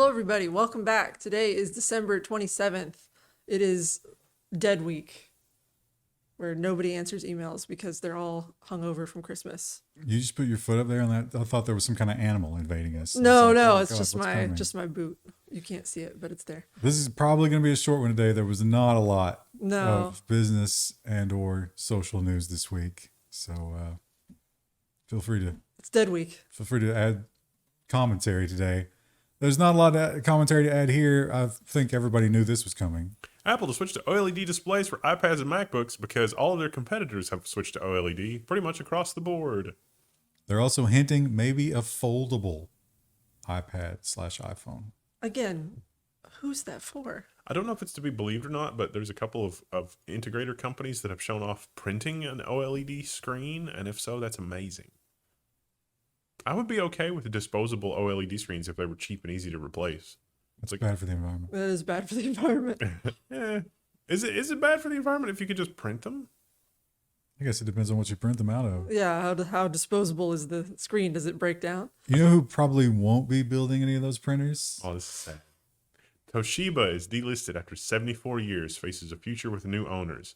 Hello, everybody. Welcome back. Today is December 27th. It is Dead Week, where nobody answers emails because they're all hungover from Christmas. You just put your foot up there on that. I thought there was some kind of animal invading us. No, like, no, oh it's God, just what's my coming? just my boot. You can't see it, but it's there. This is probably going to be a short one today. There was not a lot No. of business and or social news this week, so feel free It's Dead Week. to add commentary today. There's not a lot of commentary to add here. I think everybody knew this was coming. Apple to switch to OLED displays for iPads and MacBooks because all of their competitors have switched to OLED pretty much across the board. They're also hinting maybe a foldable iPad/iPhone. Again, who's that for? I don't know if it's to be believed or not, but there's a couple of integrator companies that have shown off printing an OLED screen, and if so, that's amazing. I would be okay with the disposable OLED screens if they were cheap and easy to replace. It's bad for the environment. That is bad for the environment. Yeah. Is it bad for the environment if you could just print them? I guess it depends on what you print them out of. Yeah, how disposable is the screen? Does it break down? You know who probably won't be building any of those printers? Oh, this is sad. Toshiba is delisted after 74 years, faces a future with new owners.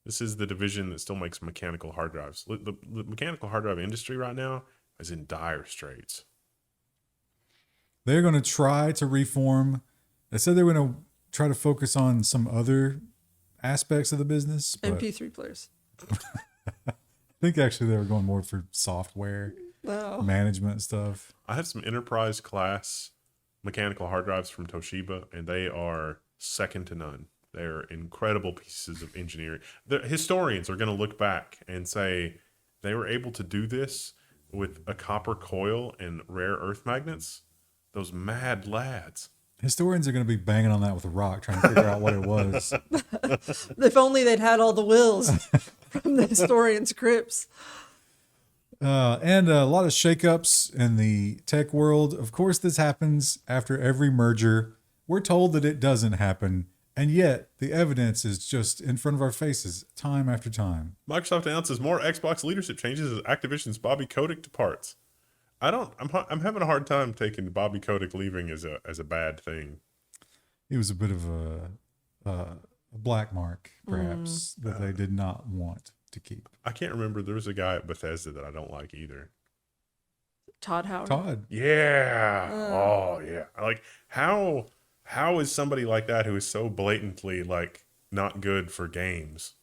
This is the division that still makes mechanical hard drives. The mechanical hard drive industry right now is in dire straits. They're going to try to reform. They said they were going to try to focus on some other aspects of the business. But MP3 players. I think actually they were going more for software No. management stuff. I have some enterprise class mechanical hard drives from Toshiba, and they are second to none. They're incredible pieces of engineering. The historians are going to look back and say they were able to do this with a copper coil and rare earth magnets. Those mad lads. Historians are going to be banging on that with a rock, trying to figure out what it was. If only they'd had all the wills from the historians' crypts. And a lot of shakeups in the tech world. Of course, this happens after every merger. We're told that it doesn't happen, and yet the evidence is just in front of our faces time after time. Microsoft announces more Xbox leadership changes as Activision's Bobby Kotick departs. I'm having a hard time taking Bobby Kotick leaving as a bad thing. He was a bit of a black mark, perhaps, that they did not want to keep. I can't remember. There was a guy at Bethesda that I don't like either. Todd Howard. Todd. Yeah. Oh yeah. Like how is somebody like that who is so blatantly like not good for games?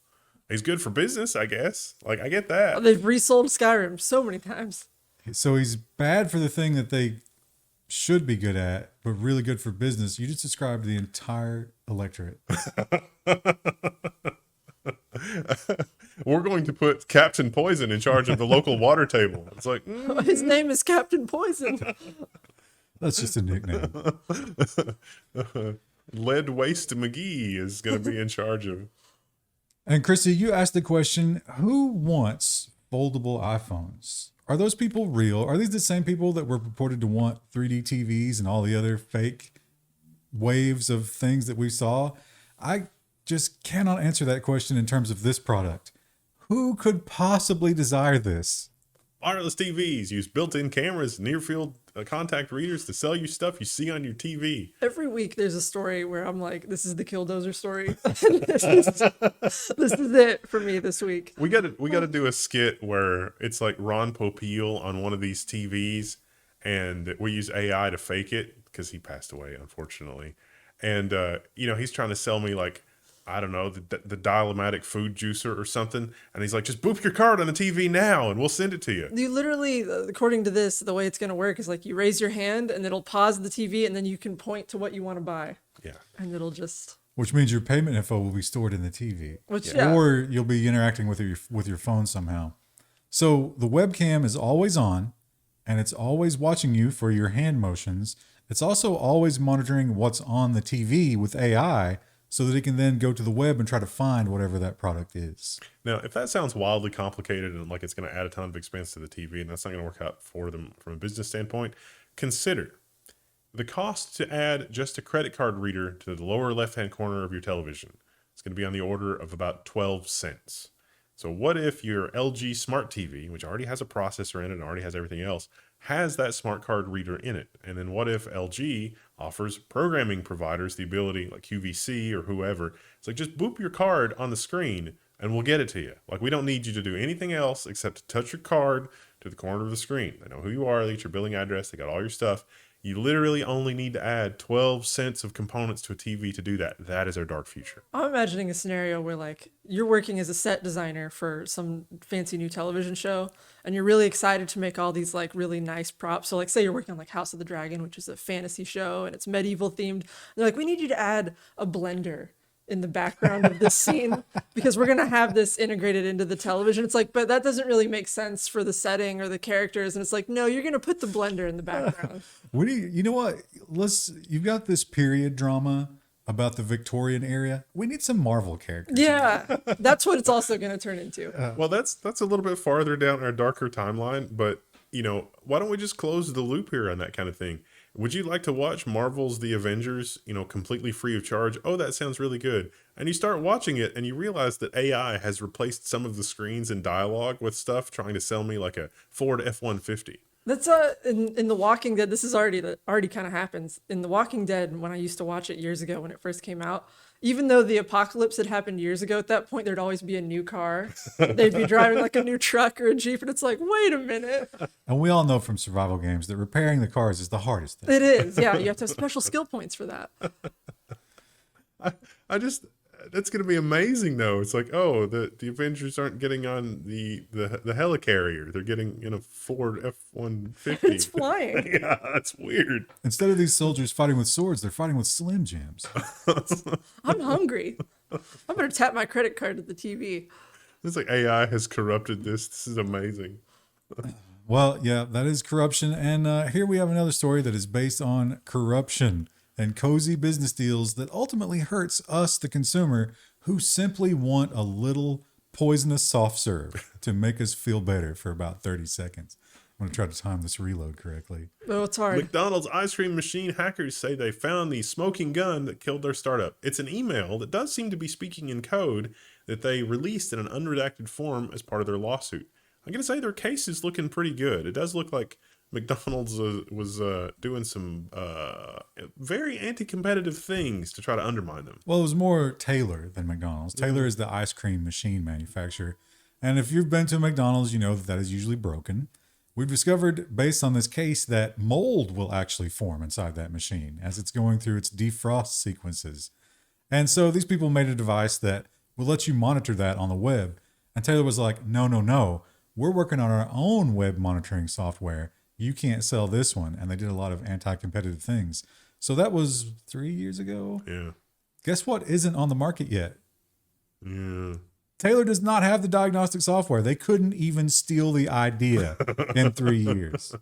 He's good for business, I guess. Like I get that. They've resold Skyrim so many times. So he's bad for the thing that they should be good at, but really good for business. You just described the entire electorate. We're going to put Captain Poison in charge of the local water table. It's like His name is Captain Poison. That's just a nickname. Lead Waste McGee is going to be in charge of. And Chrissy, you asked the question, who wants foldable iPhones? Are those people real? Are these the same people that were purported to want 3D TVs and all the other fake waves of things that we saw? I just cannot answer that question in terms of this product. Who could possibly desire this? Wireless TVs use built-in cameras, near-field contact readers to sell you stuff you see on your TV. Every week there's a story where I'm like, this is the Killdozer story. this is it for me this week. We gotta do a skit where it's like Ron Popeil on one of these TVs, and we use AI to fake it because he passed away, unfortunately. And he's trying to sell me like, I don't know, the Dial-O-Matic food juicer or something. And he's like, just boop your card on the TV now and we'll send it to you. You literally, according to this, the way it's going to work is like you raise your hand and it'll pause the TV and then you can point to what you want to buy. Yeah. And it'll just... Which means your payment info will be stored in the TV. Yeah. Or you'll be interacting with your phone somehow. So the webcam is always on and it's always watching you for your hand motions. It's also always monitoring what's on the TV with AI so that it can then go to the web and try to find whatever that product is. Now, if that sounds wildly complicated and like it's going to add a ton of expense to the TV and that's not going to work out for them from a business standpoint, consider the cost to add just a credit card reader to the lower left-hand corner of your television. It's going to be on the order of about 12 cents. So what if your LG Smart TV, which already has a processor in it and already has everything else, has that smart card reader in it? And then what if LG offers programming providers the ability, like QVC or whoever. It's like, just boop your card on the screen and we'll get it to you. Like, we don't need you to do anything else except to touch your card to the corner of the screen. They know who you are, they get your billing address, they got all your stuff. You literally only need to add 12 cents of components to a TV to do that. That is our dark future. I'm imagining a scenario where like you're working as a set designer for some fancy new television show and you're really excited to make all these like really nice props. So like say you're working on like House of the Dragon, which is a fantasy show and it's medieval themed. They're like, we need you to add a blender in the background of this scene because we're going to have this integrated into the television. It's like, but that doesn't really make sense for the setting or the characters. And it's like, no, you're going to put the blender in the background. What do you know what? You've got this period drama about the Victorian era. We need some Marvel characters. Yeah, that's what it's also going to turn into. Well, that's a little bit farther down our darker timeline, but why don't we just close the loop here on that kind of thing? Would you like to watch Marvel's The Avengers, completely free of charge? Oh, that sounds really good. And you start watching it and you realize that AI has replaced some of the screens and dialogue with stuff trying to sell me like a Ford F-150. That's in The Walking Dead. This is already kind of happens in The Walking Dead. When I used to watch it years ago when it first came out, even though the apocalypse had happened years ago, at that point there'd always be a new car. They'd be driving like a new truck or a Jeep, and it's like, wait a minute. And we all know from survival games that repairing the cars is the hardest thing. It is, yeah. You have to have special skill points for that. That's going to be amazing though. It's like, oh, the Avengers aren't getting on the helicarrier. They're getting in a Ford F-150. It's flying. Yeah, that's weird. Instead of these soldiers fighting with swords, they're fighting with Slim Jims. I'm hungry. I'm gonna tap my credit card at the TV. It's like AI has corrupted this. This is amazing. Well, yeah, that is corruption. And here we have another story that is based on corruption and cozy business deals that ultimately hurts us, the consumer, who simply want a little poisonous soft serve to make us feel better for about 30 seconds. I'm going to try to time this reload correctly. Oh, it's hard. McDonald's ice cream machine hackers say they found the smoking gun that killed their startup. It's an email that does seem to be speaking in code that they released in an unredacted form as part of their lawsuit. I'm going to say their case is looking pretty good. It does look like McDonald's was doing some very anti-competitive things to try to undermine them. Well, it was more Taylor than McDonald's. Taylor is the ice cream machine manufacturer. And if you've been to McDonald's, you know that is usually broken. We've discovered, based on this case, that mold will actually form inside that machine as it's going through its defrost sequences. And so these people made a device that will let you monitor that on the web. And Taylor was like, no. We're working on our own web monitoring software. You can't sell this one. And they did a lot of anti-competitive things. So that was 3 years ago. Yeah. Guess what isn't on the market yet? Yeah. Taylor does not have the diagnostic software. They couldn't even steal the idea in 3 years.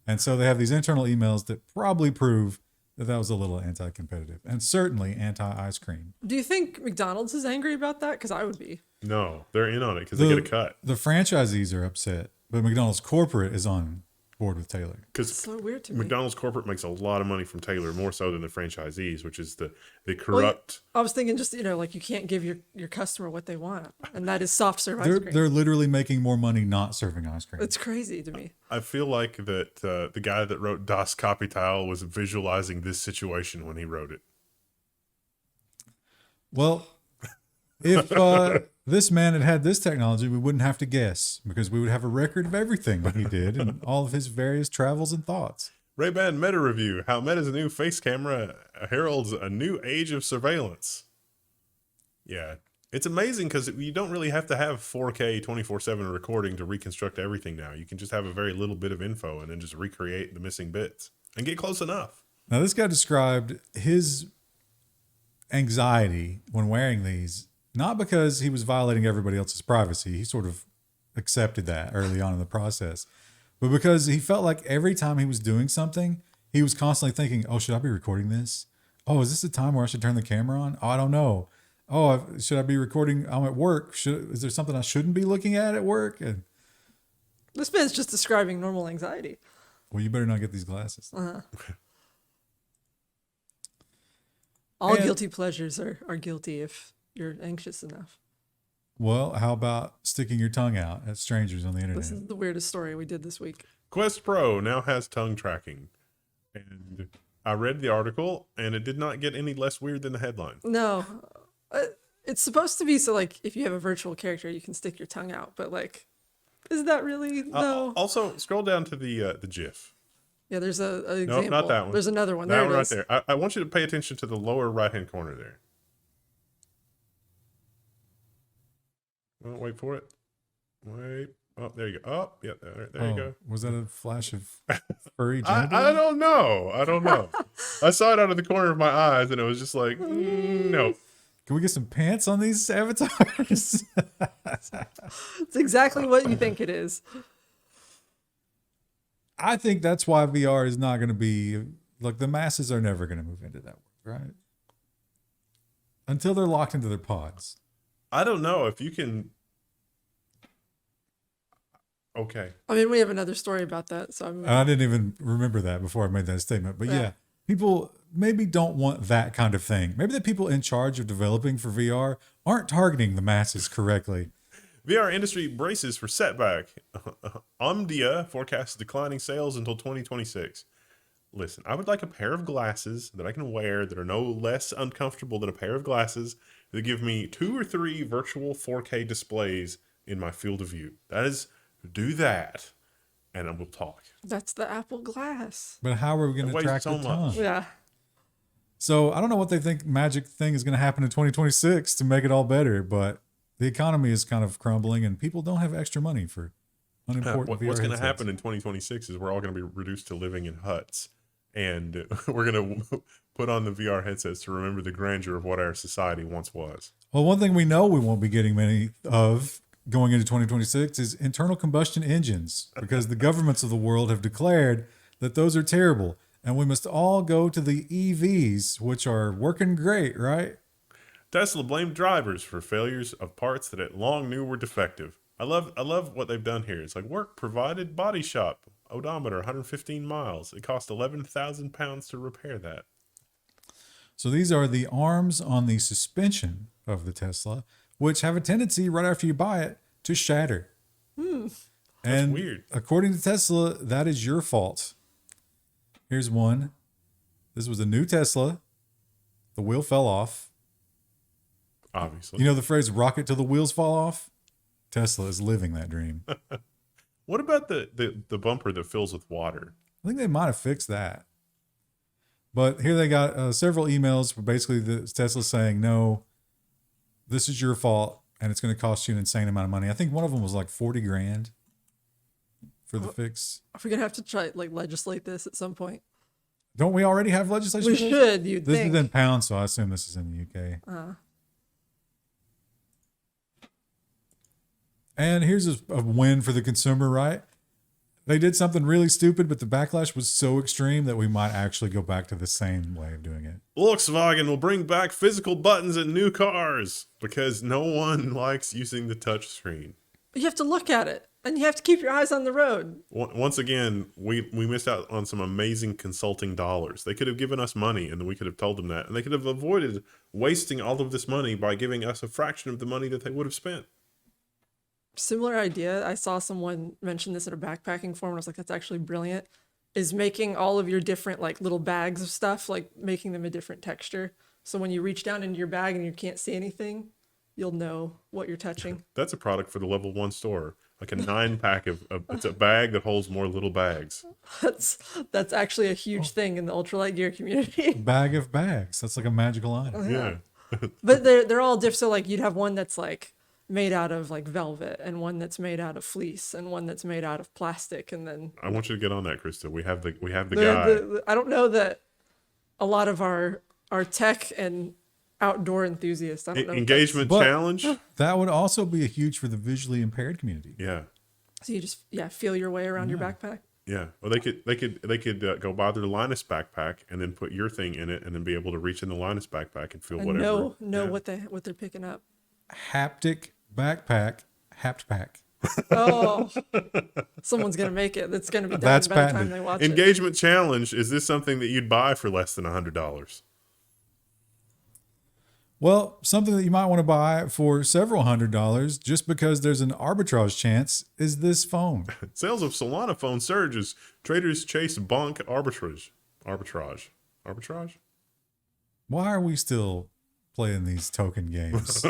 And so they have these internal emails that probably prove that that was a little anti-competitive and certainly anti-ice cream. Do you think McDonald's is angry about that? Because I would be. No, they're in on it because they get a cut. The franchisees are upset, but McDonald's corporate is on board with Taylor. Because So weird to me. McDonald's corporate makes a lot of money from Taylor, more so than the franchisees, which is the corrupt. I was thinking just, like you can't give your customer what they want. And that is soft serve ice cream. They're literally making more money not serving ice cream. It's crazy to me. I feel like that the guy that wrote Das Kapital was visualizing this situation when he wrote it. Well, if this man had had this technology, we wouldn't have to guess because we would have a record of everything that he did and all of his various travels and thoughts. Ray-Ban Meta Review, how Meta's new face camera heralds a new age of surveillance. Yeah, it's amazing because you don't really have to have 4K 24/7 recording to reconstruct everything now. You can just have a very little bit of info and then just recreate the missing bits and get close enough. Now, this guy described his anxiety when wearing these, not because he was violating everybody else's privacy. He sort of accepted that early on in the process, but because he felt like every time he was doing something, he was constantly thinking, oh, should I be recording this? Oh, is this the time where I should turn the camera on? Oh, I don't know. Oh, should I be recording? I'm at work. Is there something I shouldn't be looking at work? And, This man's just describing normal anxiety. well, you better not get these glasses. All And- guilty pleasures are guilty if you're anxious enough. Well, how about sticking your tongue out at strangers on the internet? This is the weirdest story we did this week. Quest Pro now has tongue tracking. And I read the article, and it did not get any less weird than the headline. No, it's supposed to be so like if you have a virtual character, you can stick your tongue out. But like, is that really no? Also, scroll down to the GIF. Yeah, there's an No, example. not that one. There's another one. That There one it right is. there. I want you to pay attention to the lower right-hand corner there. Oh, wait for it. Wait. Oh, there you go. Oh, yeah, there you go. Was that a flash of furry I genital? don't know. I don't know. I saw it out of the corner of my eyes, and it was just like, no. Can we get some pants on these avatars? It's exactly what you think it is. I think that's why VR is not going to be like the masses are never going to move into that world, right? Until they're locked into their pods. I don't know if you can. Okay. I mean, we have another story about that. So I'm. I didn't even remember that before I made that statement. But yeah, people maybe don't want that kind of thing. Maybe the people in charge of developing for VR aren't targeting the masses correctly. VR industry braces for setback. Omdia forecasts declining sales until 2026. Listen, I would like a pair of glasses that I can wear that are no less uncomfortable than a pair of glasses that give me 2 or 3 virtual 4K displays in my field of view. That is, do that, and we'll talk. That's the Apple Glass. But how are we going It to weighs track so the tongue? much. Yeah. So I don't know what they think magic thing is going to happen in 2026 to make it all better, but the economy is kind of crumbling and people don't have extra money for unimportant VR What's going to headsets. happen in 2026 is we're all going to be reduced to living in huts, and we're going to put on the VR headsets to remember the grandeur of what our society once was. Well, one thing we know we won't be getting many of going into 2026 is internal combustion engines, because the governments of the world have declared that those are terrible. And we must all go to the EVs, which are working great, right? Tesla blamed drivers for failures of parts that it long knew were defective. I love what they've done here. It's like work provided body shop, odometer, 115 miles. It cost 11,000 pounds to repair that. So these are the arms on the suspension of the Tesla, which have a tendency right after you buy it to shatter. And weird. According to Tesla, that is your fault. Here's one. This was a new Tesla. The wheel fell off. Obviously. You know the phrase rocket till the wheels fall off? Tesla is living that dream. What about the bumper that fills with water? I think they might have fixed that. But here they got several emails where basically the Tesla saying, no, this is your fault and it's going to cost you an insane amount of money. I think one of them was like 40 grand for the fix. Are we gonna have to try like legislate this at some point? Don't we already have legislation? We for this? should. You'd This think. is in pounds, so I assume this is in the UK. And here's a win for the consumer, right? They did something really stupid, but the backlash was so extreme that we might actually go back to the same way of doing it. Volkswagen will bring back physical buttons in new cars because no one likes using the touch screen. You have to look at it, and you have to keep your eyes on the road. Once again, we missed out on some amazing consulting dollars. They could have given us money, and we could have told them that. And they could have avoided wasting all of this money by giving us a fraction of the money that they would have spent. Similar idea. I saw someone mention this at a backpacking forum. And I was like, that's actually brilliant. Is making all of your different like little bags of stuff, like making them a different texture. So when you reach down into your bag and you can't see anything, you'll know what you're touching. That's a product for the Level 1 store. Like a 9-pack of it's a bag that holds more little bags. That's actually a huge thing in the ultralight gear community. Bag of bags. That's like a magical item. Yeah. But they're all different. So like you'd have one that's like made out of like velvet, and one that's made out of fleece, and one that's made out of plastic, and then I want you to get on that, Krista. We have the guy. I don't know that a lot of our tech and outdoor enthusiasts. I don't know. Engagement But- challenge. That would also be a huge for the visually impaired community. Yeah. So you just feel your way around your backpack. Yeah. Well, they could go buy their Linus backpack and then put your thing in it, and then be able to reach in the Linus backpack and feel And whatever. know Yeah. what they're picking up. Haptic backpack, hapt pack. Oh, someone's gonna make it. That's gonna be done That's by the time patented. they watch it. Engagement challenge. Is this something that you'd buy for less than $100? Well, something that you might want to buy for several $100 just because there's an arbitrage chance is this phone. Sales of Solana phone surge as traders chase BONK arbitrage. Arbitrage? Why are we still playing these token games?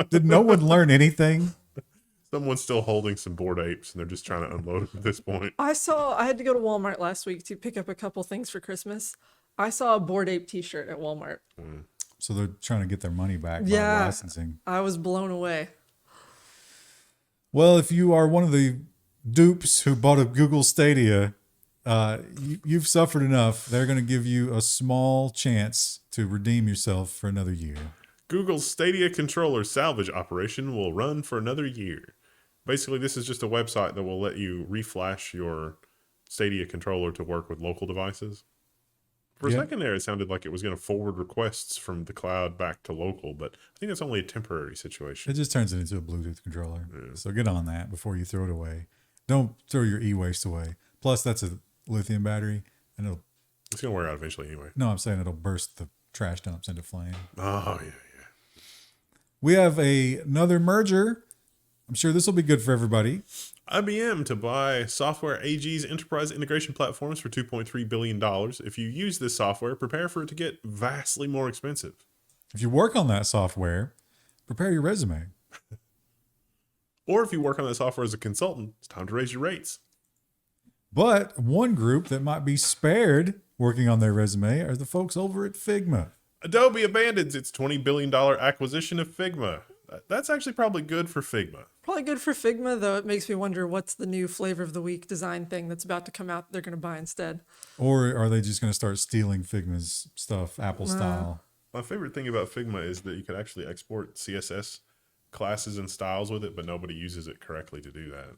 Did no one learn anything? Someone's still holding some Bored Apes, and they're just trying to unload them at this point. I had to go to Walmart last week to pick up a couple things for Christmas. I saw a Bored Ape t-shirt at Walmart. So they're trying to get their money back by Yeah, licensing. I was blown away. Well, if you are one of the dupes who bought a Google Stadia, you've suffered enough. They're going to give you a small chance to redeem yourself for another year. Google's Stadia Controller salvage operation will run for another year. Basically, this is just a website that will let you reflash your Stadia controller to work with local devices. For a second there, it sounded like it was going to forward requests from the cloud back to local, but I think that's only a temporary situation. It just turns it into a Bluetooth controller. Yeah. So get on that before you throw it away. Don't throw your e-waste away. Plus, that's a lithium battery, and it's going to wear out eventually anyway. No, I'm saying it'll burst the trash dumps into flame. Oh, yeah. We have another merger. I'm sure this will be good for everybody. IBM to buy Software AG's enterprise integration platforms for $2.3 billion. If you use this software, prepare for it to get vastly more expensive. If you work on that software, prepare your resume. Or if you work on that software as a consultant, it's time to raise your rates. But one group that might be spared working on their resume are the folks over at Figma. Adobe abandons its $20 billion acquisition of Figma. That's actually probably good for Figma. Probably good for Figma, though it makes me wonder what's the new flavor of the week design thing that's about to come out they're going to buy instead. Or are they just going to start stealing Figma's stuff, Apple style? My favorite thing about Figma is that you could actually export CSS classes and styles with it, but nobody uses it correctly to do that.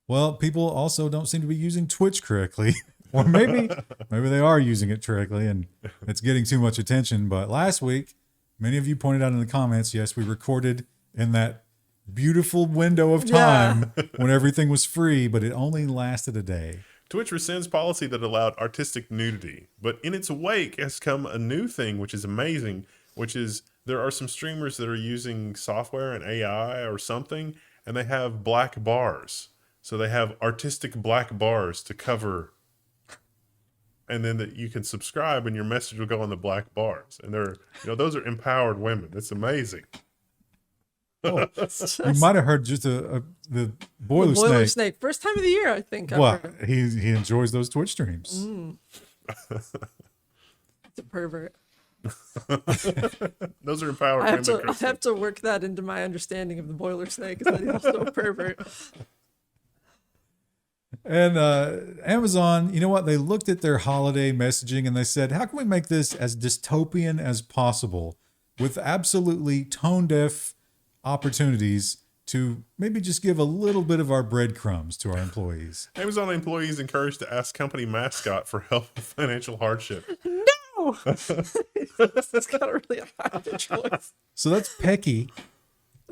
Well, people also don't seem to be using Twitch correctly. Or maybe they are using it correctly and it's getting too much attention. But last week, many of you pointed out in the comments, yes, we recorded in that beautiful window of time when everything was free, but it only lasted a day. Twitch rescinds policy that allowed artistic nudity, but in its wake has come a new thing, which is amazing, which is there are some streamers that are using software and AI or something, and they have black bars. So they have artistic black bars to cover, and then that you can subscribe and your message will go on the black bars. And they're, those are empowered women. It's amazing. Oh, you might have heard just the boiler snake. First time of the year, I think. What? He enjoys those Twitch streams. It's a pervert. Those are empowered women. I have to work that into my understanding of the boiler snake, is that he's also a pervert. And Amazon, you know what? They looked at their holiday messaging and they said, how can we make this as dystopian as possible with absolutely tone-deaf opportunities to maybe just give a little bit of our breadcrumbs to our employees? Amazon employees encouraged to ask company mascot for help with financial hardship. No! It's got a really high pitch voice. So that's Peccy.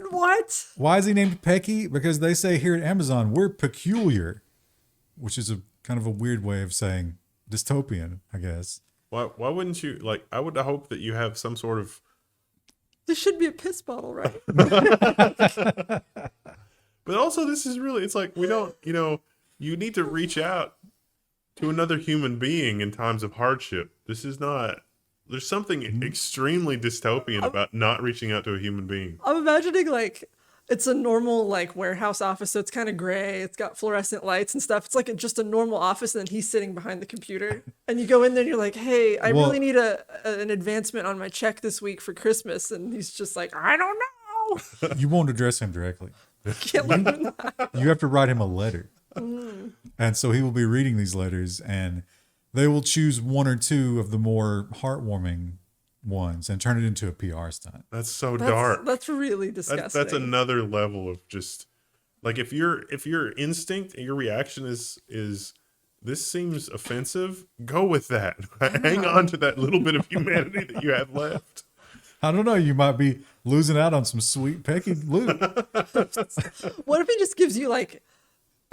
What? Why is he named Peccy? Because they say here at Amazon, we're peculiar, which is a kind of a weird way of saying dystopian, I guess. Why wouldn't you, I would hope that you have some sort of... This should be a piss bottle, right? But also this is really, it's like, we don't, you need to reach out to another human being in times of hardship. This is not, there's something extremely dystopian about not reaching out to a human being. I'm imagining it's a normal warehouse office, so it's kind of gray. It's got fluorescent lights and stuff. It's like just a normal office, and then he's sitting behind the computer. And you go in there, and you're like, "Hey, I really need an advancement on my check this week for Christmas." And he's just like, "I don't know." You won't address him directly. Can't let him know. You have to write him a letter, and so he will be reading these letters, and they will choose one or two of the more heartwarming ones and turn it into a PR stunt. That's so dark. That's really disgusting. That's another level of just if your instinct and your reaction is this seems offensive, go with that. Hang on to that little bit of humanity that you have left. I don't know. You might be losing out on some sweet Peccy loot. What if he just gives you I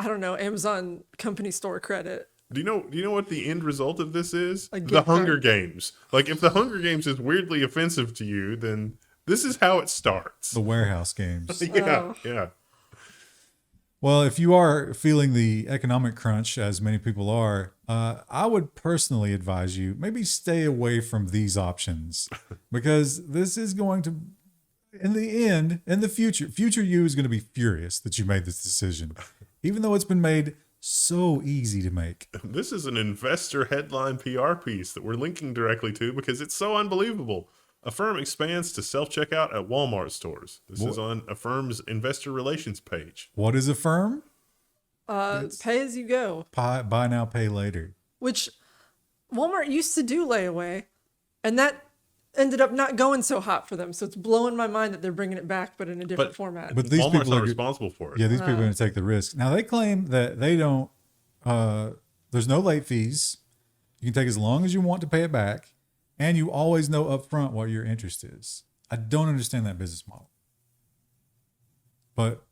don't know, Amazon company store credit? Do you know what the end result of this is? A The gift Hunger card. Games. If the Hunger Games is weirdly offensive to you, then this is how it starts. The warehouse games. Yeah, Oh. yeah. Well, if you are feeling the economic crunch, as many people are, I would personally advise you maybe stay away from these options because this is going to, in the end, in the future you is going to be furious that you made this decision, even though it's been made so easy to make. This is an investor headline PR piece that we're linking directly to because it's so unbelievable. Affirm expands to self-checkout at Walmart stores. This is on Affirm's investor relations page. What is Affirm? Pay as you go, Buy now, pay later. which Walmart used to do layaway, and that ended up not going so hot for them. So it's blowing my mind that they're bringing it back, but in a different format. But these Walmart's people not are responsible for it. Yeah, these people are going to take the risk. Now they claim that they don't. There's no late fees. You can take as long as you want to pay it back, and you always know upfront what your interest is. I don't understand that business model. But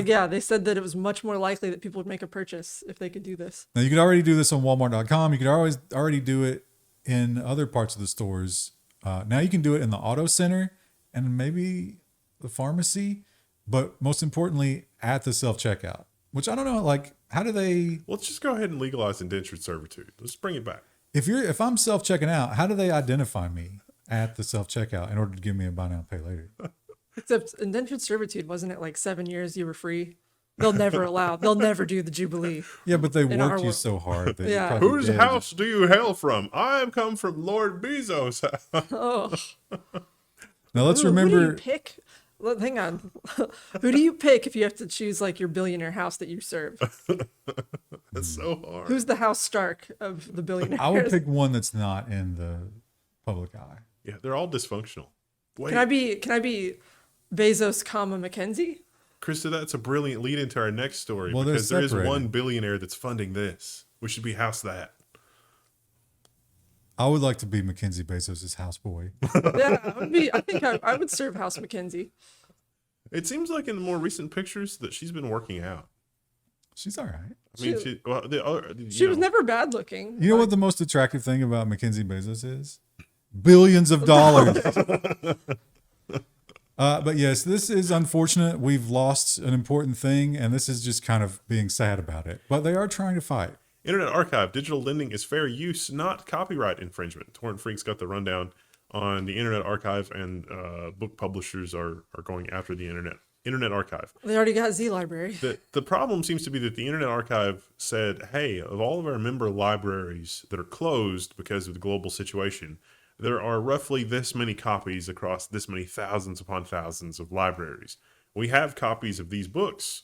Yeah, they said that it was much more likely that people would make a purchase if they could do this. now you could already do this on Walmart.com. You could already do it in other parts of the stores. Now you can do it in the auto center and maybe the pharmacy, but most importantly at the self-checkout. Which I don't know. Like, how do they? Let's just go ahead and legalize indentured servitude. Let's bring it back. If I'm self-checking out, how do they identify me at the self-checkout in order to give me a buy now, pay later? Except indentured servitude, wasn't it like 7 years you were free? They'll never do the Jubilee. Yeah, but they In our worked you world. so hard. That Yeah. you're probably Whose dead. house do you hail from? I am come from Lord Bezos' house. Oh, Now let's Who do you remember. pick? Well, hang on. Who do you pick if you have to choose like your billionaire house that you serve? That's so hard. Who's the House Stark of the billionaires? I would pick one that's not in the public eye. Yeah, they're all dysfunctional. Wait, Can I be Bezos, comma Mackenzie? Krista, that's a brilliant lead into our next story Well, they're because there is separated. one billionaire that's funding this. We should be house that. I would like to be Mackenzie Bezos' houseboy. Yeah, I would serve House Mackenzie. It seems like in the more recent pictures that she's been working out. She's all right. I mean, She was never bad looking. You know what the most attractive thing about Mackenzie Bezos is? Billions of dollars. But yes, this is unfortunate. We've lost an important thing, and this is just kind of being sad about it. But they are trying to fight. Internet Archive, digital lending is fair use, not copyright infringement. Torrent Freak's got the rundown on the Internet Archive, and book publishers are going after the Internet Archive. They already got Z Library. The problem seems to be that the Internet Archive said, hey, of all of our member libraries that are closed because of the global situation, there are roughly this many copies across this many thousands upon thousands of libraries. We have copies of these books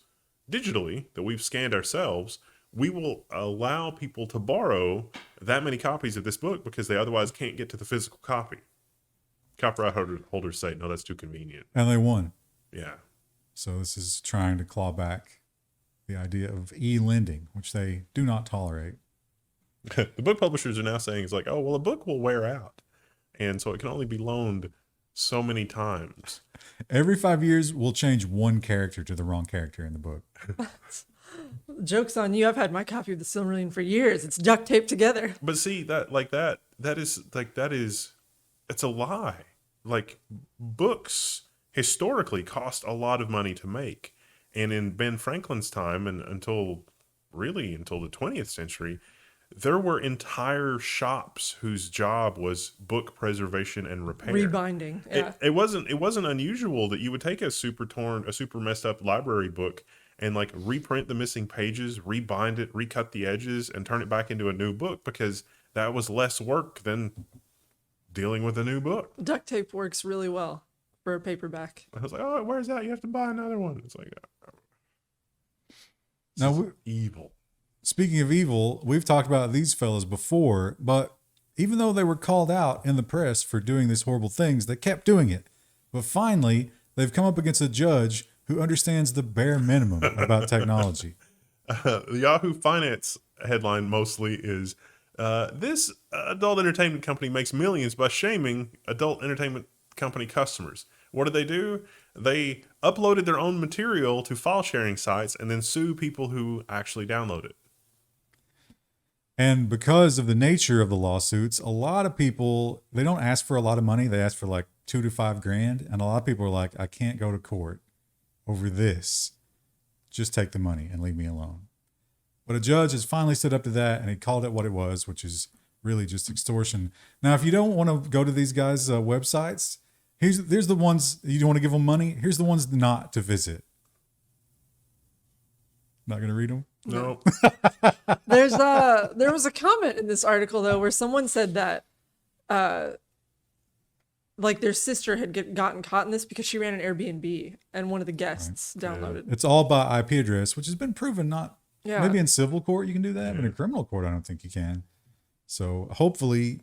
digitally that we've scanned ourselves. We will allow people to borrow that many copies of this book because they otherwise can't get to the physical copy. Copyright holders say, no, that's too convenient. And they won. Yeah. So this is trying to claw back the idea of e-lending, which they do not tolerate. The book publishers are now saying, it's like, oh, well, a book will wear out. And so it can only be loaned so many times. Every 5 years, we'll change one character to the wrong character in the book. Joke's on you. I've had my copy of the Silmarillion for years. It's duct taped together. But see, it's a lie. Like, books historically cost a lot of money to make. And in Ben Franklin's time, and until the 20th century, there were entire shops whose job was book preservation and repair. Rebinding. Yeah. It wasn't unusual that you would take a super messed up library book and like reprint the missing pages, rebind it, recut the edges, and turn it back into a new book because that was less work than dealing with a new book. Duct tape works really well for a paperback. I was like, oh, where's that? You have to buy another one. It's like, Now, evil. speaking of evil, we've talked about these fellas before, but even though they were called out in the press for doing these horrible things, they kept doing it. But finally, they've come up against a judge who understands the bare minimum about technology. The Yahoo Finance headline mostly is, this adult entertainment company makes millions by shaming adult entertainment company customers. What do? They uploaded their own material to file sharing sites and then sue people who actually download it. And because of the nature of the lawsuits, a lot of people, they don't ask for a lot of money. They ask for like $2 to $5 grand. And a lot of people are like, I can't go to court over this. just take the money and leave me alone. But a judge has finally stood up to that, and he called it what it was, which is really just extortion. Now, if you don't want to go to these guys' websites, there's the ones you don't want to give them money. Here's the ones not to visit. Not going to read them? No. There was a comment in this article though where someone said that like their sister had gotten caught in this because she ran an Airbnb and one of the guests downloaded. It's all by IP address, which has been proven not. Yeah. Maybe in civil court you can do that, but in criminal court I don't think you can. So hopefully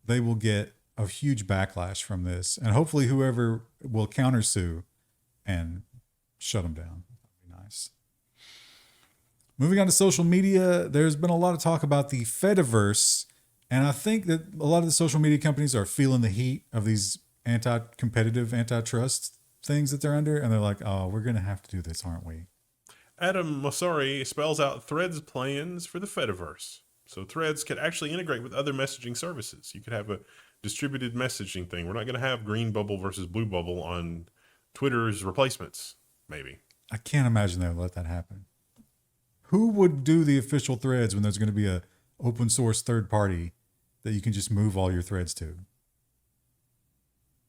they will get a huge backlash from this, and hopefully whoever will countersue and shut them down. That'd be nice. Moving on to social media, there's been a lot of talk about the fediverse, and I think that a lot of the social media companies are feeling the heat of these anti-competitive, antitrust things that they're under, and they're like, oh, we're going to have to do this, aren't we? Adam Mosseri spells out Threads plans for the fediverse. So Threads could actually integrate with other messaging services. You could have a distributed messaging thing. We're not going to have green bubble versus blue bubble on Twitter's replacements, maybe. I can't imagine they would let that happen. Who would do the official Threads when there's going to be a open source third party that you can just move all your threads to?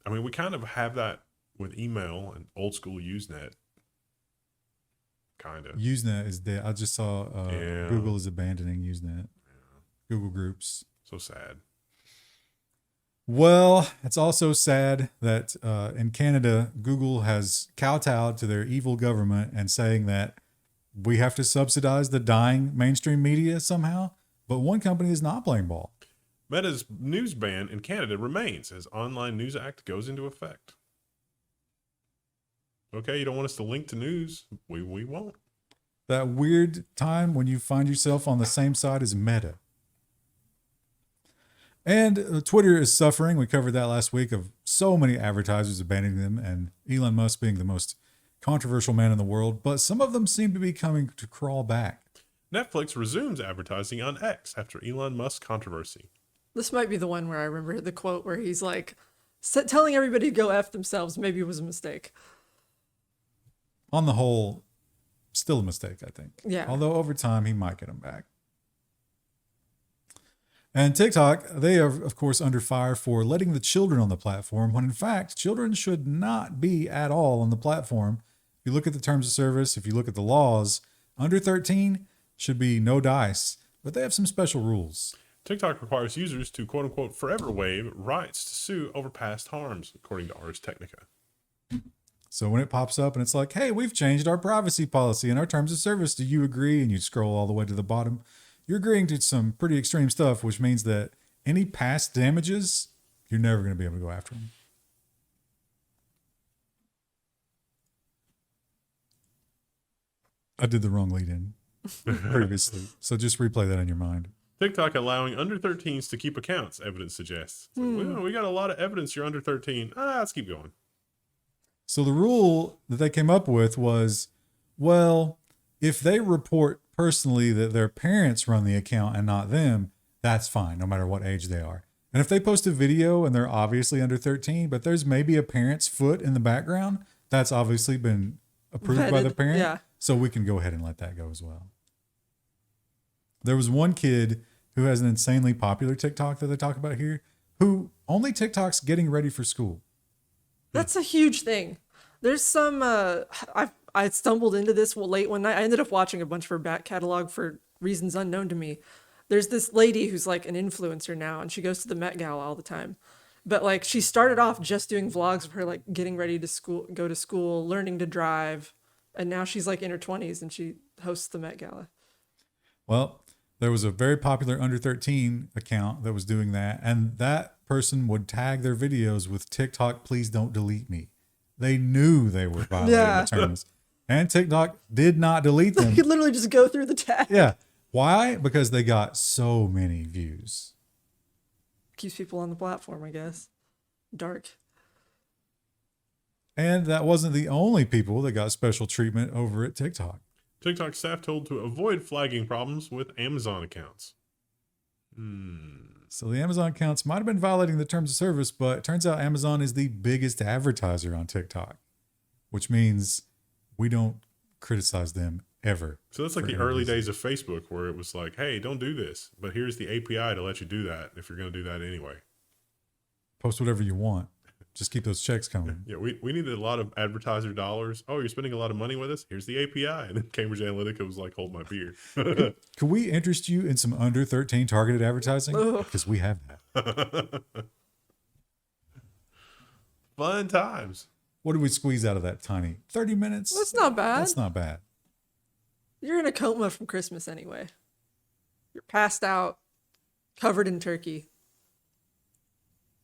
I mean, we kind of have that with email and old school Usenet. Kind of. Usenet is dead. I just saw Google is abandoning Usenet. Google Groups. So sad. Well, it's also sad that in Canada, Google has kowtowed to their evil government and saying that we have to subsidize the dying mainstream media somehow. But one company is not playing ball. Meta's news ban in Canada remains as Online News Act goes into effect. Okay, you don't want us to link to news? We won't. That weird time when you find yourself on the same side as Meta. And Twitter is suffering. We covered that last week of so many advertisers abandoning them and Elon Musk being the most controversial man in the world. But some of them seem to be coming to crawl back. Netflix resumes advertising on X after Elon Musk controversy. This might be the one where I remember the quote where he's like, telling everybody to go F themselves maybe it was a mistake. On the whole, still a mistake, I think. Yeah. Although over time, he might get them back. And TikTok, they are, of course, under fire for letting the children on the platform, when in fact, children should not be at all on the platform. If you look at the terms of service, if you look at the laws, under 13 should be no dice, but they have some special rules. TikTok requires users to quote-unquote forever waive rights to sue over past harms, according to Ars Technica. So when it pops up and it's like, hey, we've changed our privacy policy and our terms of service, do you agree? And you scroll all the way to the bottom. You're agreeing to some pretty extreme stuff, which means that any past damages, you're never going to be able to go after them. I did the wrong lead in previously. So just replay that in your mind. TikTok allowing under 13s to keep accounts, evidence suggests. So, well, we got a lot of evidence you're under 13. Let's keep going. So the rule that they came up with was, well, if they report personally that their parents run the account and not them, that's fine, no matter what age they are. And if they post a video and they're obviously under 13, but there's maybe a parent's foot in the background, that's obviously been approved by the parent. Yeah. So we can go ahead and let that go as well. There was one kid who has an insanely popular TikTok that they talk about here, who only TikToks getting ready for school. That's a huge thing. There's some, I stumbled into this late one night. I ended up watching a bunch of her back catalog for reasons unknown to me. There's this lady who's like an influencer now, and she goes to the Met Gala all the time. But like she started off just doing vlogs of her like getting ready to go to school, learning to drive. And now she's like in her 20s and she hosts the Met Gala. Well, there was a very popular under 13 account that was doing that. And that person would tag their videos with TikTok, please don't delete me. They knew they were violating the terms. And TikTok did not delete them. You could literally just go through the tag. Yeah. Why? Because they got so many views. Keeps people on the platform, I guess. Dark. And that wasn't the only people that got special treatment over at TikTok. TikTok staff told to avoid flagging problems with Amazon accounts. So the Amazon accounts might have been violating the terms of service, but it turns out Amazon is the biggest advertiser on TikTok, which means we don't criticize them ever. So that's like for the any early reason. days of Facebook where it was like, hey, don't do this, but here's the API to let you do that if you're going to do that anyway. Post whatever you want. Just keep those checks coming. Yeah, we needed a lot of advertiser dollars. Oh, you're spending a lot of money with us? Here's the API. And then Cambridge Analytica was like, hold my beer. Could we interest you in some under 13 targeted advertising? Ugh. Because we have that. Fun times. What did we squeeze out of that tiny 30 minutes? That's not bad. That's not bad. You're in a coma from Christmas anyway. You're passed out, covered in turkey.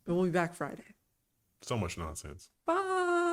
But we'll be back Friday. So much nonsense. Bye.